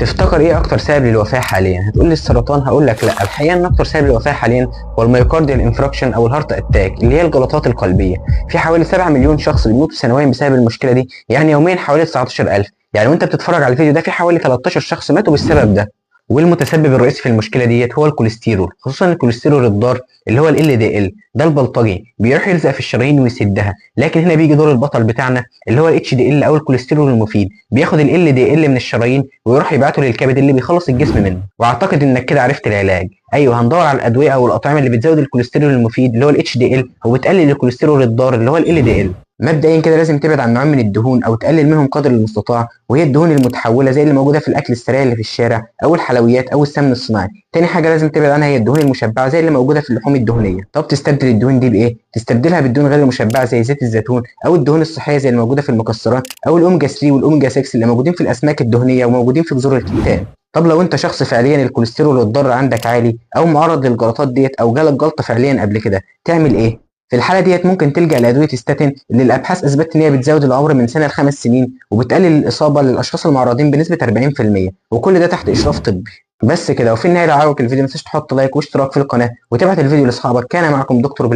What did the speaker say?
تفتكر ايه اكتر سبب للوفاه حاليا؟ هتقول لي السرطان، هقول لك لا، الحقيقه ان اكتر سبب للوفاه حاليا هو الميوكارديال انفراكشن او الهارت اتاك اللي هي الجلطات القلبيه. في حوالي 7 مليون شخص بيموتوا سنويا بسبب المشكله دي، يعني يوميا حوالي 19,000. يعني وانت بتتفرج على الفيديو ده في حوالي 13 شخص ماتوا بالسبب ده. والمتسبب الرئيسي في المشكله ديت هو الكوليسترول، خصوصا الكوليسترول الضار اللي هو ال دي ال. ده البلطجي بيروح يلزق في الشرايين ويسدها، لكن هنا بيجي دور البطل بتاعنا اللي هو الاتش دي ال او الكوليسترول المفيد. بياخد ال دي ال من الشرايين ويروح يبعته للكبد اللي بيخلص الجسم منه. واعتقد انك كده عرفت العلاج. ايوه، هندور على الادويه او الاطعمه اللي بتزود الكوليسترول المفيد اللي هو الاتش دي ال وبتقلل الكوليسترول الضار اللي هو ال دي ال. مبدئيا كده لازم تبعد عن نوعين من الدهون او تقلل منهم قدر المستطاع، وهي الدهون المتحوله زي اللي موجوده في الاكل السريع اللي في الشارع او الحلويات او السمن الصناعي. تاني حاجه لازم تبعد عنها هي الدهون المشبعه زي اللي موجوده في اللحوم الدهنيه. طب تستبدل الدهون دي بايه؟ تستبدلها بالدهون غير المشبعه زي زيت الزيتون، او الدهون الصحيه زي اللي موجوده في المكسرات، او الاوميجا 3 والاوميجا 6 اللي موجودين في الاسماك الدهنيه وموجودين في بذور الكتان. طب لو انت شخص فعليا الكوليسترول الضار عندك عالي او معرض للجلطات ديت او جالك جلطه فعليا قبل كده، تعمل ايه؟ في الحاله ديت ممكن تلجا لادويه ستاتين اللي الابحاث اثبتت ان هي بتزود العمر من سنه ل5 سنين وبتقلل الاصابه للاشخاص المعرضين بنسبه 40%، وكل ده تحت اشراف طبي. بس كده، وفي النهايه لو عجبك الفيديو ما تنساش تحط لايك واشتراك في القناه وتبعت الفيديو لاصحابك. كان معكم دكتور بلال.